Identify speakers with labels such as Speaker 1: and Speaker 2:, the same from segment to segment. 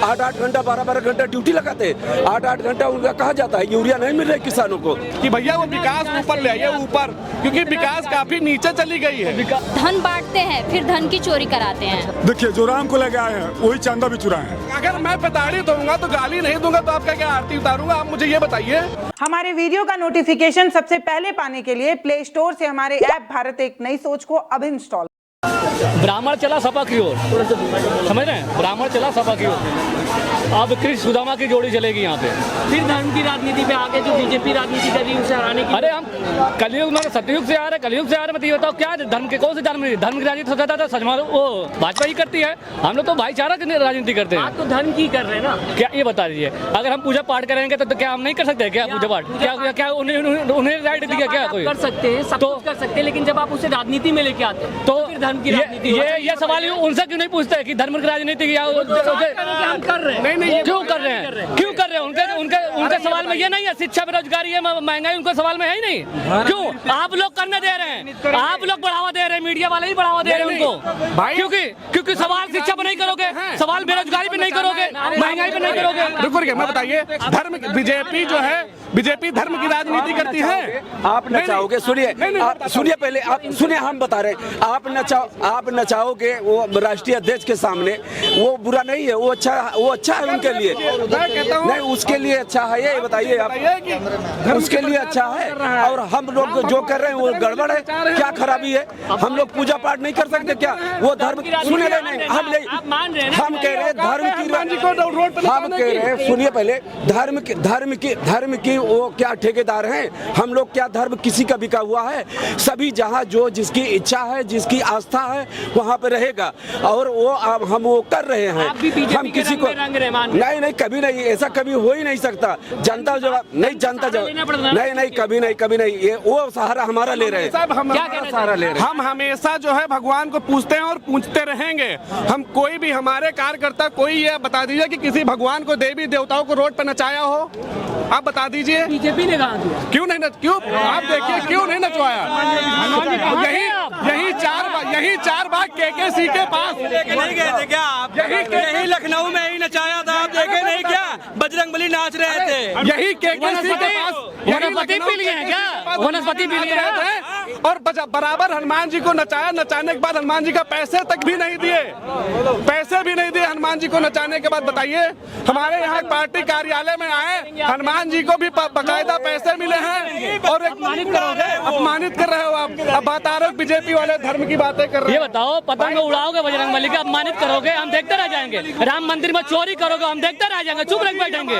Speaker 1: 8-8 घंटा 12-12 घंटा ड्यूटी लगाते, 8-8 घंटा उनका कहा जाता है यूरिया नहीं मिल रहा है किसानों को
Speaker 2: कि भैया वो विकास ऊपर ले आइए ऊपर, क्योंकि विकास काफी नीचे चली गई है।
Speaker 3: धन बांटते हैं फिर धन की चोरी कराते हैं।
Speaker 4: देखिए जो राम को लेके आए हैं वही चंदा भी चुराए हैं।
Speaker 2: अगर मैं प्रताड़ित होऊंगा तो गाली नहीं दूंगा तो आपका क्या आरती उतारूंगा, आप मुझे ये बताइए।
Speaker 5: हमारे वीडियो का नोटिफिकेशन सबसे पहले पाने के लिए प्ले स्टोर से हमारे ऐप भारत एक नई सोच को अब इंस्टॉल।
Speaker 6: ब्राह्मण चला सपा की ओर, समझ रहे हैं, ब्राह्मण चला सपा की ओर। अब कृष्ण सुदामा की जोड़ी चलेगी यहाँ पे।
Speaker 7: फिर धर्म की राजनीति पे आके जो बीजेपी राजनीति कर रही है उसे हराने की।
Speaker 6: अरे हम कलयुग में सतयुग से आ रहे, कलयुग से आ रहे, मतलब ये बताओ क्या धर्म के कौन से धर्म की राजनीति सोचा था सजमा वो भाजपा ही करती है, हम लोग तो भाईचारा की राजनीति करते हैं।
Speaker 7: आप तो धर्म की कर रहे हैं ना,
Speaker 6: क्या ये बता दीजिए, अगर हम पूजा पाठ करेंगे तो क्या हम नहीं कर सकते क्या पूजा पाठ? क्या उन्हें राइट दिया क्या कोई?
Speaker 7: कर सकते हैं, सब कुछ कर सकते हैं, लेकिन जब आप उसे राजनीति में लेके आते हैं
Speaker 6: तो
Speaker 7: फिर धर्म की राजनीति।
Speaker 6: ये सवाल उनसे क्यों नहीं पूछते कि धर्म की राजनीति हम
Speaker 7: कर रहे हैं?
Speaker 2: नहीं
Speaker 6: क्यों कर रहे हैं, क्यों कर रहे हैं? उनके सवाल में ये नहीं है, शिक्षा बेरोजगारी है महंगाई उनके सवाल में है ही नहीं। क्यों आप लोग करने दे रहे हैं, आप लोग बढ़ावा दे रहे हैं, मीडिया वाले ही बढ़ावा दे रहे हैं उनको, क्योंकि सवाल शिक्षा पे नहीं करोगे, सवाल बेरोजगारी पे नहीं करोगे, महंगाई पे नहीं करोगे।
Speaker 2: रुको मैं बताइए, धर्म बीजेपी जो है बीजेपी धर्म की राजनीति करती है।
Speaker 1: आप न चाहोगे, सुनिए पहले आप सुनिए, हम बता रहे हैं, आप न चाहोगे वो राष्ट्रीय अध्यक्ष के सामने, वो बुरा नहीं है, वो अच्छा है उनके लिए, नहीं उसके लिए अच्छा है, ये बताइए आप उसके लिए अच्छा है। और हम लोग जो कर रहे हैं वो गड़बड़ है, क्या खराबी है? हम लोग पूजा पाठ नहीं कर सकते क्या? वो धर्म सुने नहीं, हम कह रहे हैं धर्म की, हम कह रहे हैं सुनिए पहले, धर्म की वो क्या ठेकेदार हैं? हम लोग क्या धर्म किसी का बिका हुआ है? सभी जहाँ जो जिसकी इच्छा है, जिसकी आस्था है वहाँ पे रहेगा, और वो हम वो कर रहे हैं। हम किसी को नहीं कभी नहीं, ऐसा कभी हो ही नहीं सकता। जनता जवाब नहीं, जनता जवाब नहीं कभी नहीं, ये वो सहारा हमारा ले रहे हैं, सहारा ले रहे हैं।
Speaker 2: हम हमेशा जो है भगवान को पूछते हैं और पूछते रहेंगे। हम कोई भी हमारे कार्यकर्ता कोई ये बता दीजिए कि किसी भगवान को देवी देवताओं को रोड पर नचाया हो, आप बता दीजिए।
Speaker 7: बीजेपी ने कहा दिया
Speaker 2: क्यों आप देखिए क्यों नहीं नचवाया? यही चार बार केकेसी के पास
Speaker 8: नहीं गए थे क्या आप? यही लखनऊ में ही नचाया था, आप देखे नहीं क्या? बजरंगबली नाच रहे थे,
Speaker 2: यही केकेसी के पास
Speaker 6: वनस्पति पी लिए हैं क्या? वनस्पति पी लिए हैं
Speaker 2: और बराबर हनुमान जी को नचाया। नचाने के बाद हनुमान जी का पैसे तक भी नहीं दिए, हनुमान जी को नचाने के बाद। बताइए, हमारे यहाँ पार्टी कार्यालय में आए, हनुमान जी को भी बकायदा पैसे मिले हैं और अपमानित कर रहे हो आप। अब बता रहे हो बीजेपी वाले धर्म की बातें कर रहे
Speaker 6: हैं। ये बताओ, पतंग उड़ाओगे बजरंगबली का, अपमानित करोगे, हम देखते रह जाएंगे। राम मंदिर में चोरी करोगे, हम देखते रह जाएंगे, चुप रह बैठेंगे,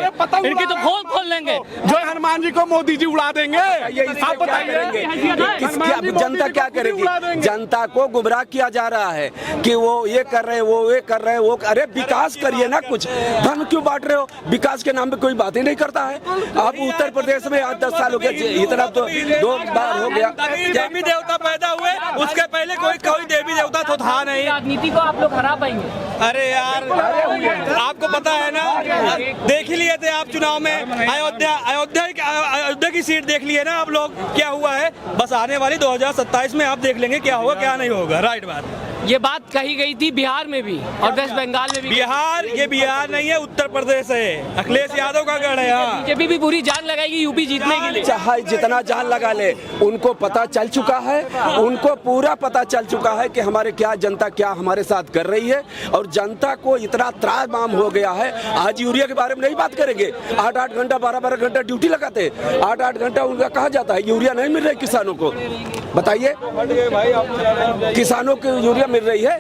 Speaker 6: इनकी तो खोल लेंगे।
Speaker 2: जो हनुमान जी को मोदी जी उड़ा देंगे, आप बताइए
Speaker 1: जनता क्या करेगी? जनता को गुमराह किया जा रहा है कि वो ये कर रहे हैं, वो ये कर रहे हैं, वो अरे विकास करिए ना, कुछ धन क्यों बांट रहे हो? विकास के नाम पे कोई बात ही नहीं करता है। आप उत्तर प्रदेश में 8-10 साल हो गया, इतना तो 2 बार हो गया।
Speaker 8: देवी देवता पैदा हुए, उसके पहले कोई देवी देवता तो था नहीं।
Speaker 7: राजनीति को आप लोग हरा पाएंगे?
Speaker 8: अरे यार, आपको पता है ना, देख ही लिए थे आप चुनाव में, अयोध्या की सीट देख लिए ना आप लोग, क्या हुआ है? बस आने वाली 2027 में आप देख लेंगे क्या होगा क्या नहीं होगा। राइट बात।
Speaker 7: ये बात कही गई थी बिहार में भी और वेस्ट बंगाल में भी।
Speaker 8: ये बिहार नहीं है, उत्तर प्रदेश है, अखिलेश यादव का गढ़ है।
Speaker 7: बीजेपी भी पूरी जान लगाएगी यूपी जीतने के लिए,
Speaker 1: चाहे जितना जान लगा ले। उनको पता चल चुका है, उनको पूरा पता चल चुका है कि हमारे जनता क्या हमारे साथ कर रही है, और जनता को इतना त्रासमाम हो गया है। आज यूरिया के बारे में नहीं बात करेंगे, 8-8 घंटा 12-12 घंटा ड्यूटी लगाते, 8-8 घंटा उनका कहा जाता है यूरिया नहीं मिल रहा है किसानों को। बताइए, किसानों को यूरिया मिल रही है?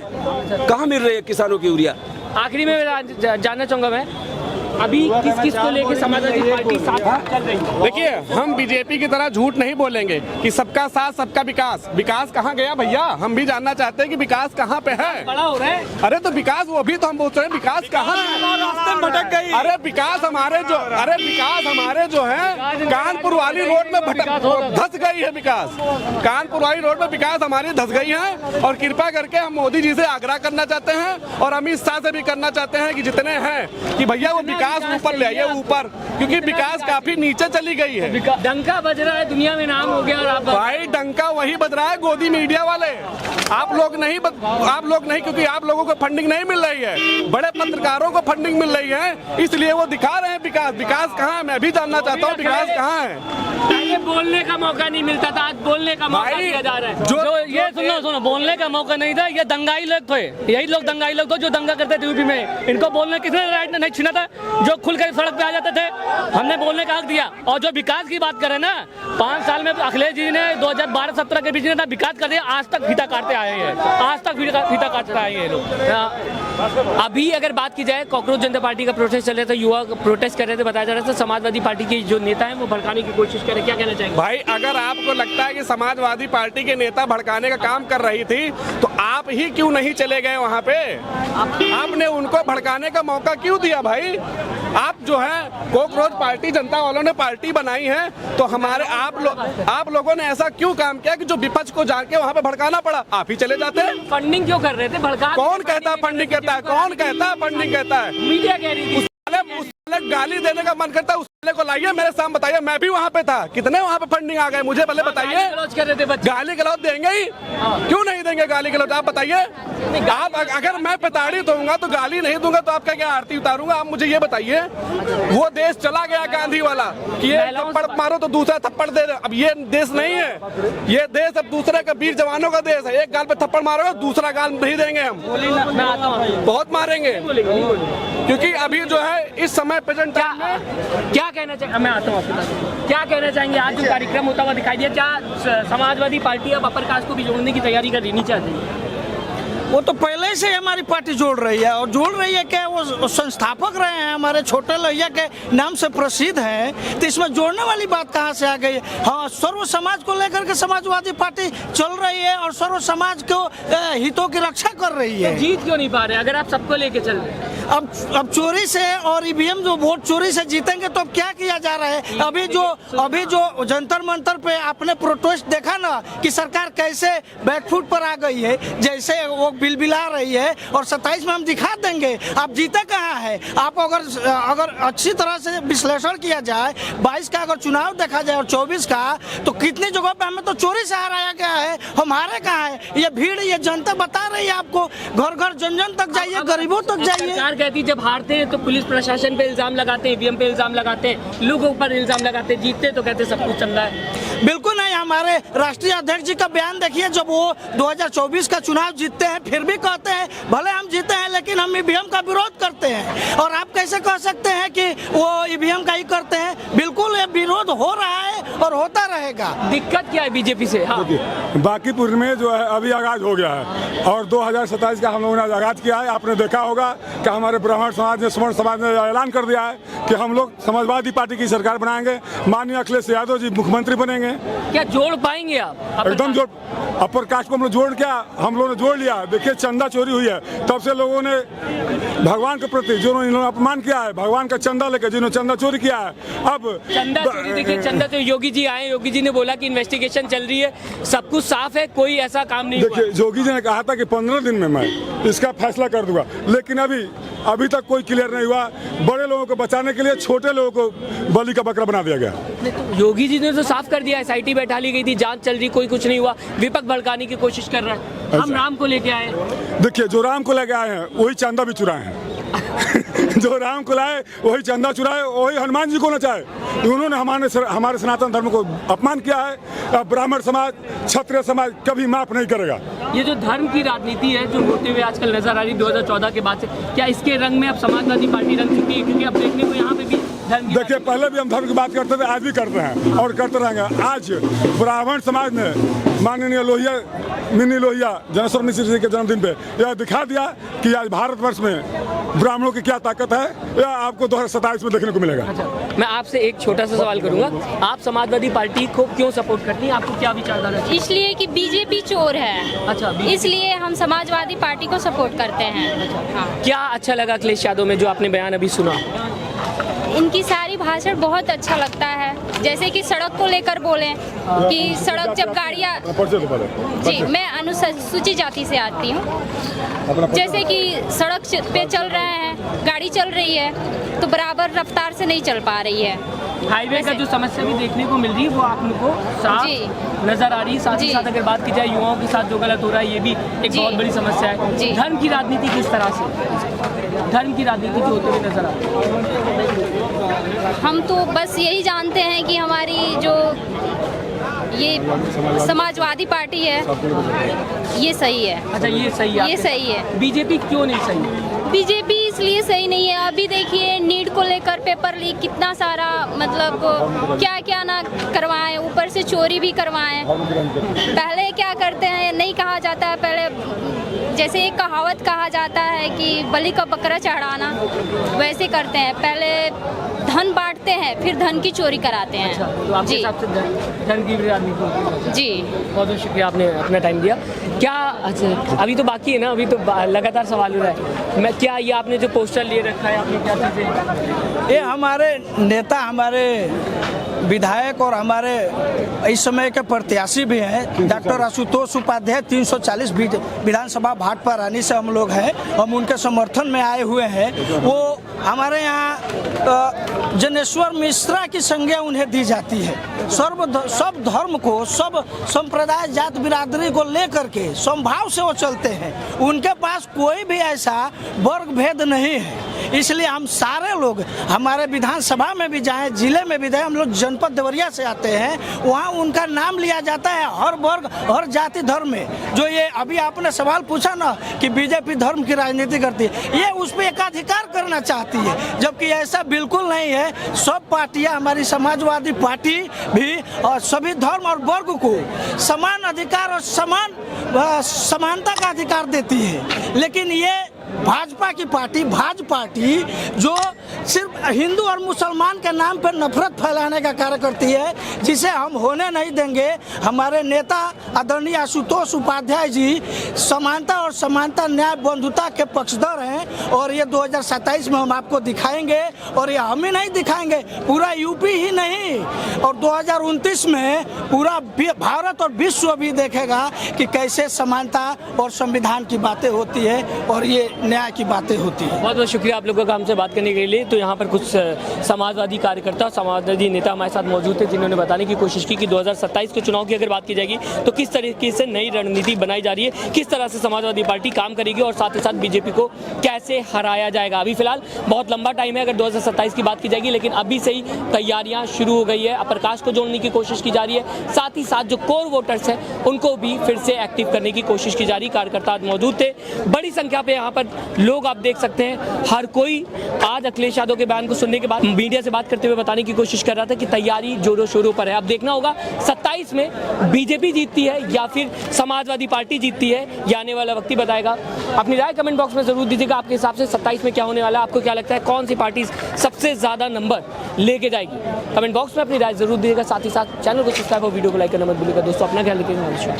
Speaker 1: कहाँ मिल रही है किसानों की यूरिया?
Speaker 7: आखिरी में जानना चाहूंगा मैं, अभी किस को लेके समाजवादी पार्टी साथ चल रही है?
Speaker 2: देखिए, हम बीजेपी की तरह झूठ नहीं बोलेंगे कि सबका साथ सबका विकास कहाँ गया भैया? हम भी जानना चाहते हैं कि विकास कहाँ पे है।
Speaker 7: बड़ा हो रहा है।
Speaker 2: अरे तो विकास वो भी तो हम बोल रहे हैं, विकास कहाँ
Speaker 8: रास्ते में भटक गई।
Speaker 2: अरे विकास हमारे जो है कानपुर वाली रोड में धस गई है। विकास कानपुर वाली रोड में विकास हमारी धस गई है, और कृपा करके हम मोदी जी से आग्रह करना चाहते हैं और अमित शाह से भी करना चाहते हैं कि जितने हैं कि भैया वो विकास ऊपर ले आइए ऊपर, क्योंकि विकास काफी नीचे चली गई है।
Speaker 6: डंका बज रहा है, दुनिया में नाम हो गया और आप
Speaker 2: भाई डंका वही बज रहा है गोदी मीडिया वाले, आप लोग नहीं, क्योंकि आप लोगों को फंडिंग नहीं मिल रही है, बड़े पत्रकारों को फंडिंग मिल रही है, इसलिए वो दिखा रहे हैं विकास। विकास कहाँ है, मैं भी जानना चाहता हूँ विकास कहाँ है।
Speaker 6: पहले बोलने का मौका नहीं मिलता था, आज बोलने का मौका दिया जा रहा है। जो ये सुनो बोलने का मौका नहीं था, ये दंगाई लोग थे, यही लोग दंगाई लोग थे जो दंगा करते थे यूपी में। इनको बोलने किसने राइट नहीं छीना था, जो खुल कर सड़क पे आ जाते थे, हमने बोलने का हक दिया। और जो विकास की बात करें ना, 5 साल में अखिलेश जी ने 2012-17 के बीच में विकास कर दिया, आज तक फीता काटते आए हैं, आज तक फीता काटते आए हैं लोग।
Speaker 7: अभी अगर बात की जाए, कांग्रेस जनता पार्टी का प्रोटेस्ट चल रहा था, युवा प्रोटेस्ट कर रहे थे, बताया जा रहा था समाजवादी पार्टी के जो नेता हैं वो भड़काने की कोशिश कर रहे, क्या कहना चाहेंगे?
Speaker 2: भाई अगर आपको लगता है कि समाजवादी पार्टी के नेता भड़काने का काम कर रही थी तो आप ही क्यों नहीं चले गए वहाँ पे? आपने उनको भड़काने का मौका क्यों दिया भाई? आप जो है कॉकरोच पार्टी जनता वालों ने पार्टी बनाई है, तो हमारे आप लोगों ने ऐसा क्यों काम किया कि जो विपक्ष को जाके वहाँ पे भड़काना पड़ा? आप ही चले जाते।
Speaker 7: फंडिंग क्यों कर रहे थे? भड़का
Speaker 2: कौन कहता है फंडिंग कहता है? कौन कहता है फंडिंग कहता है?
Speaker 7: मीडिया कह रही थी।
Speaker 2: गाली देने का मन करता है, उस वाले को लाइए मेरे सामने, बताइए। मैं भी वहाँ पे था, कितने वहाँ पे फंडिंग आ गए मुझे पहले बताइए। गाली गलौज देंगे ही, क्यों नहीं देंगे गाली गलौज? आप बताइए। आप अगर मैं प्रताड़ित होऊंगा तो गाली नहीं दूंगा तो आपका क्या आरती उतारूंगा? आप मुझे ये बताइए। वो देश चला गया गांधी वाला कि ये थप्पड़ मारो तो दूसरा थप्पड़ दे रहे। अब ये देश नहीं है, ये देश अब दूसरे का वीर जवानों का देश है। एक गाल पे थप्पड़ मारोगे दूसरा गाल नहीं देंगे हम, बहुत मारेंगे। क्योंकि अभी जो है इस समय प्रेजेंट टाइम में
Speaker 7: क्या कहना चाहिए? मैं आता हूँ आपके पास। क्या कहना चाहेंगे? आज जो कार्यक्रम होता हुआ दिखाई दिया, क्या समाजवादी पार्टी अब अपर कास्ट को भी जोड़ने की तैयारी कर रही चाहती है?
Speaker 9: वो तो पहले से हमारी पार्टी जोड़ रही है, और जोड़ रही है क्या, वो संस्थापक रहे हैं, हमारे छोटे लोहिया के नाम से प्रसिद्ध हैं, तो इसमें जोड़ने वाली बात कहाँ से आ गई? हाँ, सर्व समाज को लेकर के समाजवादी पार्टी चल रही है और सर्व समाज को हितों की रक्षा कर रही है।
Speaker 7: जीत क्यों नहीं पा रहे अगर आप सबको लेके चल रहे हैं?
Speaker 9: अब चोरी से और ईवीएम जो वोट चोरी से जीतेंगे तो अब क्या किया जा रहा है? अभी जो जंतर मंतर पे आपने प्रोटेस्ट देखा ना कि सरकार कैसे बैकफुट पर आ गई है, जैसे वो बिलबिला रही है, और 27 में हम दिखा देंगे। आप जीते कहाँ है? आप अगर अच्छी तरह से विश्लेषण किया जाए, 22 का अगर चुनाव देखा जाए और 24 का, तो कितनी जगहों पे हमें तो चोरी से हराया गया है, हमारे कहाँ है? ये भीड़, ये जनता बता रही है आपको, घर घर जन जन तक जाइए, गरीबों तक जाइए।
Speaker 7: सरकार कहती है जब हारते हैं तो पुलिस प्रशासन पे इल्जाम लगाते हैं, ईवीएम पे इल्जाम लगाते हैं, लोगों पर इल्जाम लगाते हैं, जीतते तो कहते सब कुछ चल रहा है।
Speaker 9: बिल्कुल नहीं। हमारे राष्ट्रीय अध्यक्ष जी का बयान देखिए, जब वो 2024 का चुनाव जीतते हैं फिर भी कहते हैं भले हम जीते हैं लेकिन हम ईवीएम का विरोध करते हैं। और आप कैसे कह सकते हैं कि वो ईवीएम का ही करते हैं? बिल्कुल ये विरोध हो रहा है और होता रहेगा।
Speaker 7: दिक्कत क्या है बीजेपी से? हाँ,
Speaker 4: बांकीपुर में जो है अभी आगाज हो गया है, और 2027 का हम लोगों ने आगाज किया है। आपने देखा होगा कि हमारे ब्राह्मण समाज ने, स्वर्ण समाज ने ऐलान कर दिया है कि हम लोग समाजवादी पार्टी की सरकार बनाएंगे, माननीय अखिलेश यादव जी मुख्यमंत्री बनेंगे।
Speaker 7: क्या जोड़ पाएंगे आप?
Speaker 4: एकदम जोड़, अपर कास्ट को हम लोग जोड़, क्या हम लोगों ने जोड़ लिया। देखिए चंदा चोरी हुई है, तब से लोगों ने भगवान के प्रति जो इन्होंने अपमान किया है, भगवान का चंदा लेकर जिन्होंने चंदा चोरी किया है। अब
Speaker 7: चंदा चोरी, देखिए चंदा तो योगी जी आए, योगी जी ने बोला कि इन्वेस्टिगेशन चल रही है, सब कुछ साफ है, कोई ऐसा काम नहीं हुआ।
Speaker 4: देखिए योगी जी ने कहा था कि 15 दिन में मैं इसका फैसला कर दूंगा, लेकिन अभी तक कोई क्लियर नहीं हुआ। बड़े लोगों को बचाने के लिए छोटे लोगों को बलि का बकरा बना दिया गया।
Speaker 7: योगी जी ने तो साफ कर दिया, SIT बैठा ली गई थी, जांच चल रही, कोई कुछ नहीं हुआ, विपक्ष भड़काने की कोशिश कर रहा है। हम राम को लेके आए।
Speaker 4: देखिए जो राम को लेके आए हैं वही चंदा भी चुराए हैं। जो राम को लाए वही चंदा चुराए, वही हनुमान जी को नचाए। उन्होंने हमारे सनातन धर्म को अपमान किया है। ब्राह्मण समाज, क्षत्रिय समाज कभी माफ नहीं करेगा।
Speaker 7: ये जो धर्म की राजनीति है जो होते हुए आजकल नजर आ रही 2014 के बाद से, क्या इसके रंग में अब समाजवादी पार्टी रंग चुकी है? क्योंकि अब देखने को यहाँ पे भी
Speaker 4: देखिए पहले भी हम धर्म की बात करते थे, आज भी करते हैं और करते रहेंगे। आज ब्राह्मण समाज ने माननीय लोहिया, मिनी लोहिया जनेश्वर मिश्र जी के जन्मदिन पे यह दिखा दिया कि आज भारतवर्ष में ब्राह्मणों की क्या ताकत है, यह आपको 2027 में देखने को मिलेगा।
Speaker 7: अच्छा, मैं आपसे एक छोटा सा सवाल करूंगा, आप समाजवादी पार्टी को क्यों सपोर्ट करती हैं? आपको क्या विचारधारा है?
Speaker 3: इसलिए कि बीजेपी चोर है।
Speaker 7: अच्छा,
Speaker 3: इसलिए हम समाजवादी पार्टी को सपोर्ट करते हैं। हाँ।
Speaker 7: क्या अच्छा लगा अखिलेश यादव में जो आपने बयान अभी सुना?
Speaker 3: इनकी सारी भाषण बहुत अच्छा लगता है। जैसे कि सड़क को लेकर बोले कि सड़क जब गाड़ियाँ, जी मैं अनुसूचित जाति से आती हूँ, जैसे कि सड़क पे चल रहे हैं, गाड़ी चल रही है तो बराबर रफ्तार से नहीं चल पा रही है।
Speaker 7: हाईवे का जो समस्या भी देखने को मिल रही है वो आप लोग को साफ नजर आ रही है। साथ ही साथ अगर बात की जाए युवाओं के साथ जो गलत हो रहा है ये भी एक बहुत बड़ी समस्या है। धर्म की राजनीति किस तरह से, धर्म की राजनीति जो होते हुए नजर आती है?
Speaker 3: हम तो बस यही जानते हैं कि हमारी जो ये समाजवादी पार्टी है ये सही है।
Speaker 7: अच्छा ये सही है,
Speaker 3: ये सही है।
Speaker 7: बीजेपी क्यों नहीं सही है?
Speaker 3: बीजेपी इसलिए सही नहीं है, अभी देखिए नीट को लेकर पेपर लीक कितना सारा, मतलब क्या क्या ना करवाएं, ऊपर से चोरी भी करवाएं। पहले क्या करते हैं नहीं कहा जाता है, पहले जैसे एक कहावत कहा जाता है कि बलि का बकरा चढ़ाना, वैसे करते हैं। पहले धन बांटते हैं फिर धन की चोरी कराते हैं।
Speaker 7: अच्छा, तो आपके हिसाब से धन की राजनीति होती है?
Speaker 3: जी
Speaker 7: बहुत बहुत शुक्रिया, आपने अपना टाइम दिया। क्या अच्छा अभी तो बाकी है ना, अभी तो लगातार सवाल हो रहा है। मैं क्या ये आपने जो पोस्टर लिए रखा है आपने क्या चीज़ें?
Speaker 9: ये हमारे नेता, हमारे विधायक और हमारे इस समय के प्रत्याशी भी हैं, डॉक्टर आशुतोष उपाध्याय 340 विधानसभा भाटपा रानी से हम लोग हैं, हम उनके समर्थन में आए हुए हैं। वो हमारे यहाँ जनेश्वर मिश्रा की संज्ञा उन्हें दी जाती है। सब धर्म को, सब संप्रदाय, जात बिरादरी को लेकर के समभाव से वो चलते हैं। उनके पास कोई भी ऐसा वर्ग भेद नहीं है। इसलिए हम सारे लोग हमारे विधानसभा में भी जाएं, जिले में भी जाएं, हम लोग जनपद देवरिया से आते हैं, वहाँ उनका नाम लिया जाता है हर वर्ग, हर जाति, धर्म में। जो ये अभी आपने सवाल पूछा ना कि बीजेपी धर्म की राजनीति करती है, ये उस पर एकाधिकार करना चाहती है, जबकि ऐसा बिल्कुल नहीं है। सब पार्टियां, हमारी समाजवादी पार्टी भी और सभी धर्म और वर्ग को समान अधिकार और समानता का अधिकार देती है। लेकिन ये भाजपा की पार्टी जो सिर्फ हिंदू और मुसलमान के नाम पर नफरत फैलाने का कार्य करती है, जिसे हम होने नहीं देंगे। हमारे नेता आदरणीय आशुतोष उपाध्याय जी समानता और समानता, न्याय, बंधुता के पक्षधर हैं और ये 2027 में हम आपको दिखाएंगे। और ये हम ही नहीं दिखाएंगे, पूरा यूपी ही नहीं, और 2029 में पूरा भारत और विश्व भी देखेगा कि कैसे समानता और संविधान की बातें होती है और ये न्याय की बातें होती है।
Speaker 7: बहुत बहुत शुक्रिया आप लोगों का हमसे बात करने के लिए। तो यहाँ पर कुछ समाजवादी कार्यकर्ता, समाजवादी नेता हमारे साथ मौजूद थे, जिन्होंने बताने की कोशिश की कि 2027 के चुनाव की अगर बात की जाएगी तो किस तरीके से नई रणनीति बनाई जा रही है, किस तरह से समाजवादी पार्टी काम करेगी और साथ ही साथ बीजेपी को कैसे हराया जाएगा। अभी फिलहाल बहुत लंबा टाइम है अगर 2027 की बात की जाएगी, लेकिन अभी से ही तैयारियां शुरू हो गई है। प्रकाश को जोड़ने की कोशिश की जा रही है, साथ ही साथ जो कोर वोटर्स हैं उनको भी फिर से एक्टिव करने की कोशिश की जा रही है। कार्यकर्ता मौजूद थे बड़ी संख्या पे, यहाँ पर लोग आप देख सकते हैं। हर कोई आज अखिलेश यादव के बयान को सुनने के बाद मीडिया से बात करते हुए बताने की कोशिश कर रहा था कि तैयारी जोरों शोरों पर है। अब देखना होगा 27 में बीजेपी जीतती है या फिर समाजवादी पार्टी जीतती है, ये आने वाला वक्त ही बताएगा। अपनी राय कमेंट बॉक्स में जरूर दीजिएगा। आपके हिसाब से 27 में क्या होने वाला है, आपको क्या लगता है, कौन सी पार्टी सबसे ज्यादा नंबर लेके जाएगी? कमेंट बॉक्स में अपनी राय जरूर दीजिएगा। साथ ही साथ चैनल को सब्सक्राइब और वीडियो को लाइक करना मत भूलिएगा। दोस्तों अपना ख्याल रखिएगा।